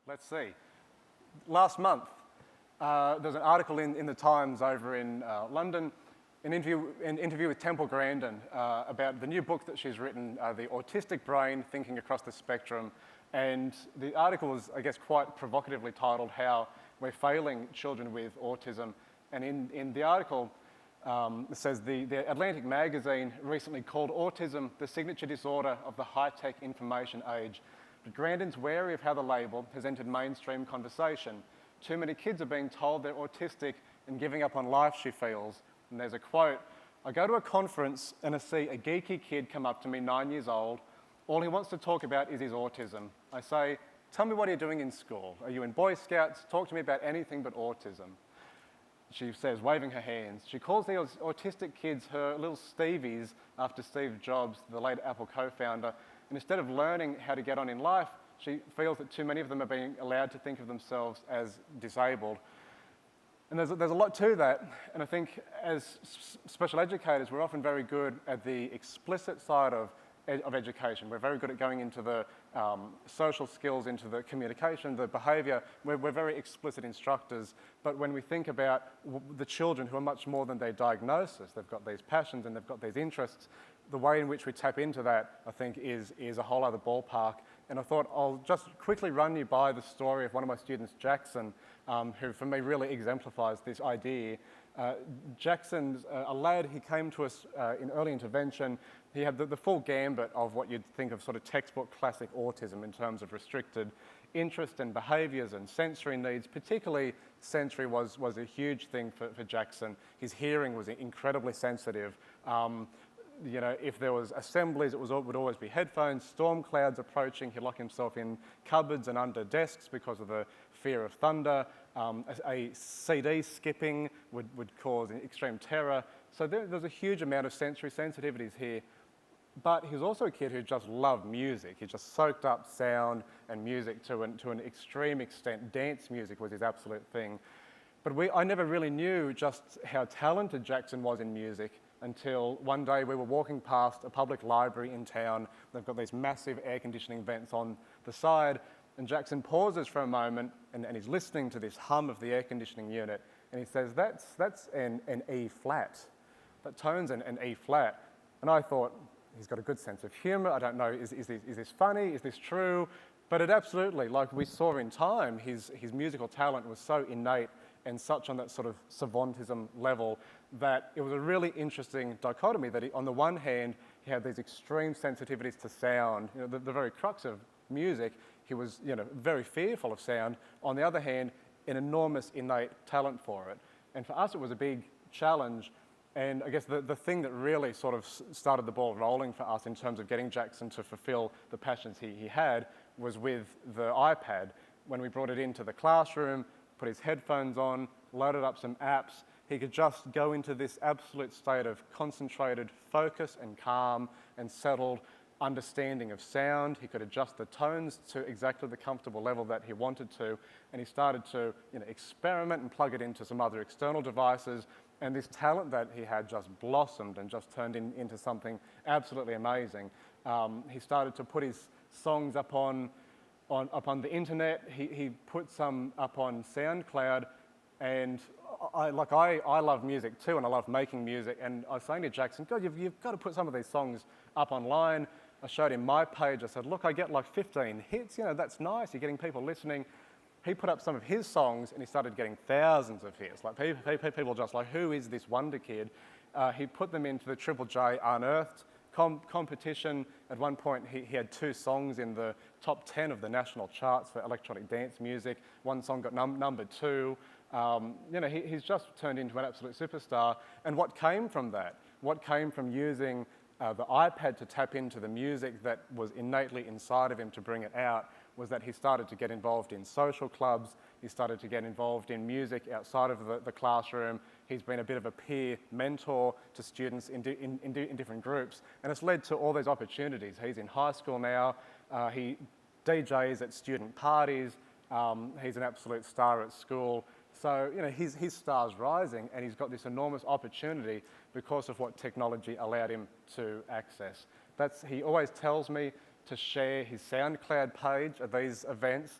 Let's see. Last month, there's an article in the Times over in London, an interview with Temple Grandin about the new book that she's written, The Autistic Brain, Thinking Across the Spectrum. And the article was, I guess, quite provocatively titled, How We're Failing Children with Autism. And in the article, it says the Atlantic magazine recently called autism the signature disorder of the high-tech information age. But Grandin's wary of how the label has entered mainstream conversation. Too many kids are being told they're autistic and giving up on life, she feels. And there's a quote, "I go to a conference and I see a geeky kid come up to me, 9 years old. All he wants to talk about is his autism. I say, tell me what you're doing in school. Are you in Boy Scouts? Talk to me about anything but autism." She says, waving her hands. She calls these autistic kids her little Stevies after Steve Jobs, the late Apple co-founder. And instead of learning how to get on in life, she feels that too many of them are being allowed to think of themselves as disabled. And there's a lot to that, and I think as special educators, we're often very good at the explicit side of education. We're very good at going into the social skills, into the communication, the behaviour. We're very explicit instructors, but when we think about the children who are much more than their diagnosis, they've got these passions and they've got these interests, the way in which we tap into that, I think, is a whole other ballpark. And I thought I'll just quickly run you by the story of one of my students, Jackson, who for me really exemplifies this idea. Jackson's a lad. He came to us in early intervention. He had the full gambit of what you'd think of sort of textbook classic autism in terms of restricted interest and behaviours and sensory needs. Particularly sensory was a huge thing for Jackson. His hearing was incredibly sensitive. You know, if there was assemblies, it would always be headphones. Storm clouds approaching, he'd lock himself in cupboards and under desks because of the fear of thunder. A CD skipping would cause extreme terror. So there's a huge amount of sensory sensitivities here. But he was also a kid who just loved music. He just soaked up sound and music to an extreme extent. Dance music was his absolute thing. But I never really knew just how talented Jackson was in music until one day we were walking past a public library in town. They've got these massive air conditioning vents on the side, and Jackson pauses for a moment and he's listening to this hum of the air conditioning unit, and he says, that's an E flat. That tone's an E flat. And I thought, he's got a good sense of humour. I don't know, is this funny? Is this true? But it absolutely, like we saw in time, his musical talent was so innate and such on that sort of savantism level that it was a really interesting dichotomy that on the one hand, he had these extreme sensitivities to sound, you know, the very crux of music. He was, you know, very fearful of sound. On the other hand, an enormous innate talent for it. And for us, it was a big challenge. And I guess the thing that really sort of started the ball rolling for us in terms of getting Jackson to fulfill the passions he had was with the iPad. When we brought it into the classroom, put his headphones on, loaded up some apps, he could just go into this absolute state of concentrated focus and calm and settled understanding of sound. He could adjust the tones to exactly the comfortable level that he wanted to, and he started to, you know, experiment and plug it into some other external devices, and this talent that he had just blossomed and just turned into something absolutely amazing. He started to put his songs up on the internet. He put some up on SoundCloud, and I love music too, and I love making music. And I was saying to Jackson, God, you've got to put some of these songs up online. I showed him my page. I said, look, I get like 15 hits. You know, that's nice. You're getting people listening. He put up some of his songs, and he started getting thousands of hits. Like people just like, who is this wonder kid? He put them into the Triple J Unearthed competition. At one point, he had 2 songs in the top 10 of the national charts for electronic dance music. One song got number 2. You know, he's just turned into an absolute superstar. And what came from that? What came from using the iPad to tap into the music that was innately inside of him to bring it out was that he started to get involved in social clubs. He started to get involved in music outside of the classroom. He's been a bit of a peer mentor to students in different groups, and it's led to all these opportunities. He's in high school now. He DJs at student parties. He's an absolute star at school. So, you know, his star's rising, and he's got this enormous opportunity because of what technology allowed him to access. He always tells me to share his SoundCloud page of these events.